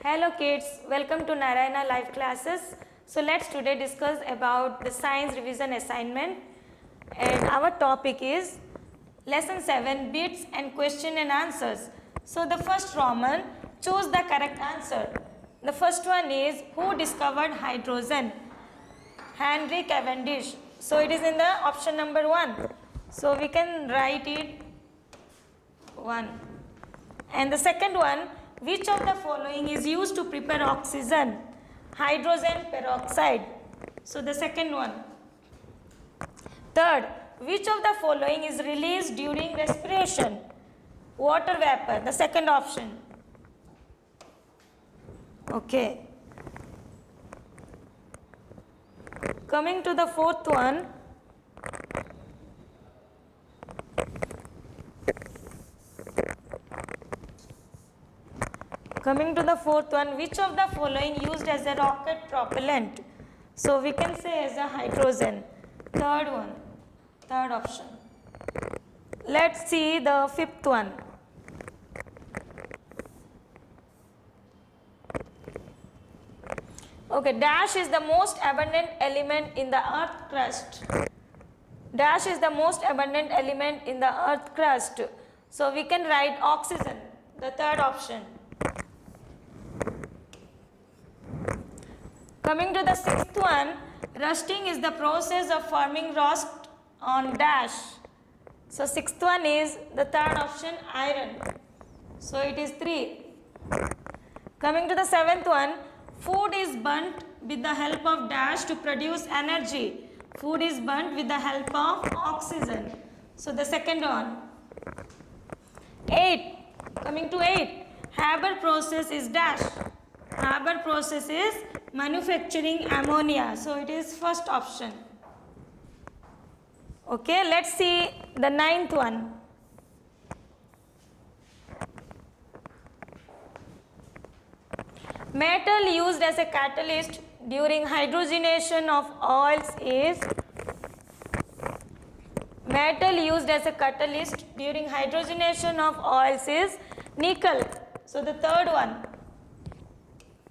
Hello kids, welcome to Narayana live classes. So let's today discuss about the science revision assignment, and our topic is lesson 7 bits and question and answers. So the first Roman, choose the correct answer. The first one is who discovered hydrogen? Henry Cavendish. So it is in the option number 1. So we can write it 1. And the second one, which of the following is used to prepare oxygen? Hydrogen peroxide. So the second one. Third, which of the following is released during respiration? Water vapor, the second option. Okay. Coming to the fourth one. Coming to the fourth one, which of the following used as a rocket propellant? So we can say as a hydrogen. Third one, third option. Let's see the fifth one. Okay, dash is the most abundant element in the earth crust. Dash is the most abundant element in the earth crust. So we can write oxygen, the third option. Coming to the sixth one, rusting is the process of forming rust on dash. So sixth one is the third option, iron. So it is 3. Coming to the seventh one, food is burnt with the help of dash to produce energy. Food is burnt with the help of oxygen. So the second one. 8. Coming to 8, Haber process is dash. Haber process is manufacturing ammonia. So it is first option. Okay, let's see the ninth one. Metal used as a catalyst during hydrogenation of oils is nickel. So the third one,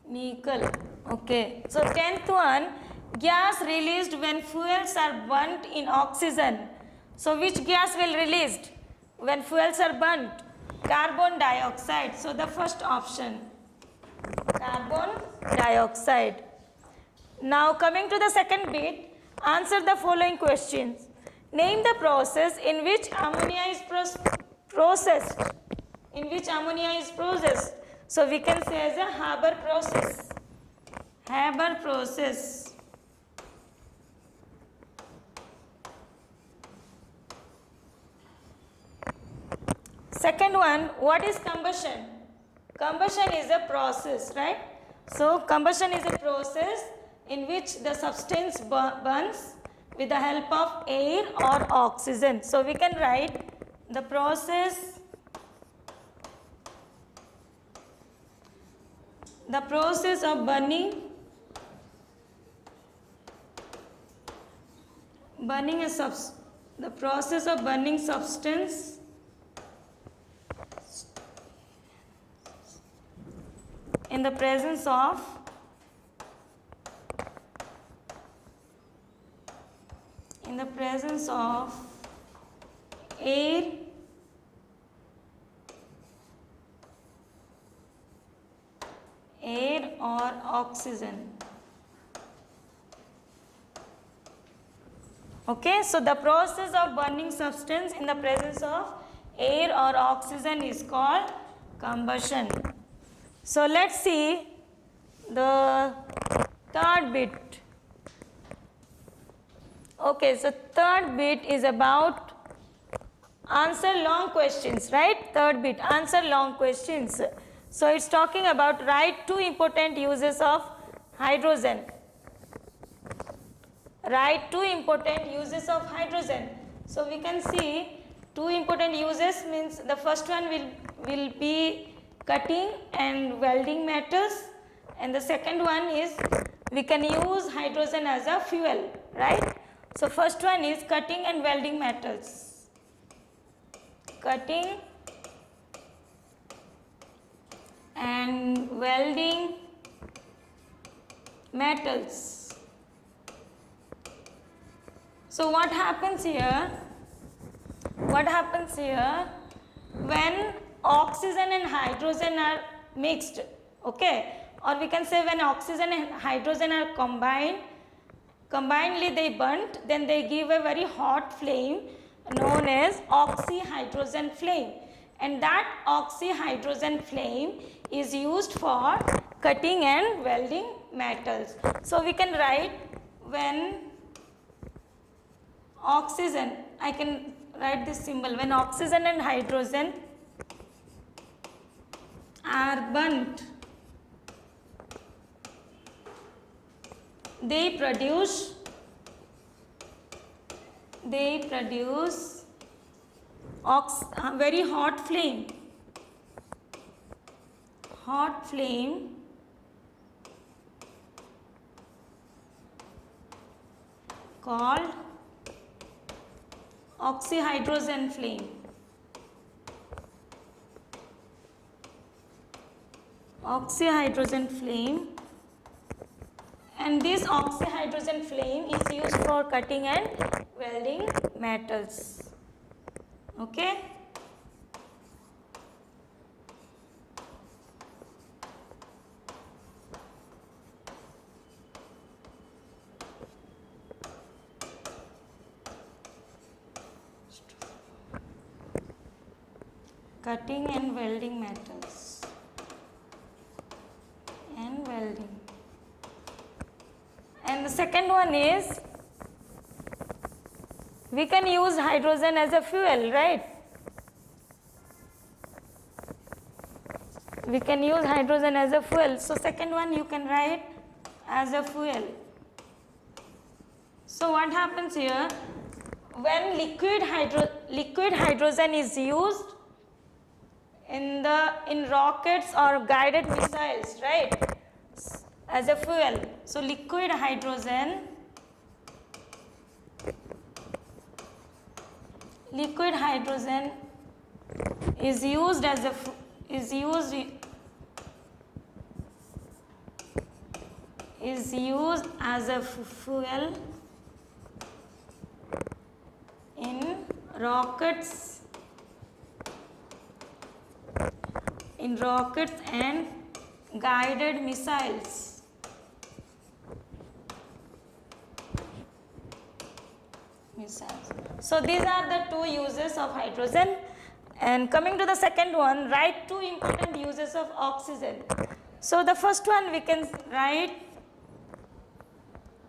nickel. Okay. So 10th one, gas released when fuels are burnt in oxygen. So which gas will released when fuels are burnt? Carbon dioxide. So the first option, carbon dioxide. Now coming to the second bit, answer the following questions. Name the process in which ammonia is processed. So we can say as a Haber process. Haber process. Second one, what is combustion? Combustion is a process, right? So combustion is a process in which the substance burns with the help of air or oxygen. So we can write the process of burning substance in the presence of air or oxygen. Okay, so the process of burning substance in the presence of air or oxygen is called combustion. So let's see the third bit. Okay, so third bit is about answer long questions, right? Third bit, answer long questions. So it's talking about write 2 important uses of hydrogen. Write 2 important uses of hydrogen. So we can see 2 important uses means the first one will be cutting and welding metals, and the second one is we can use hydrogen as a fuel, right? So first one is cutting and welding metals. Cutting and welding metals. So what happens here? When oxygen and hydrogen are mixed, okay, or we can say when oxygen and hydrogen are combinedly they burnt, then they give a very hot flame known as oxyhydrogen flame, and that oxyhydrogen flame is used for cutting and welding metals. So we can write when oxygen, I can write this symbol, when oxygen and hydrogen are burnt, they produce very hot flame called oxyhydrogen flame. And this oxyhydrogen flame is used for cutting and welding metals. Okay? Cutting and welding metals. And welding. And the second one is, we can use hydrogen as a fuel, right? We can use hydrogen as a fuel. So second one you can write as a fuel. So what happens here? When liquid hydrogen is used in rockets or guided missiles, right, as a fuel. So liquid hydrogen is used as a fuel in rockets and guided missiles. So these are the two uses of hydrogen. And coming to the second one, write two important uses of oxygen. So the first one we can write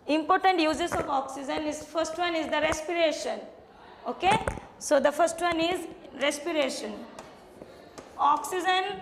important uses of oxygen is, first one is the respiration. Okay, so the first one is respiration. Oxygen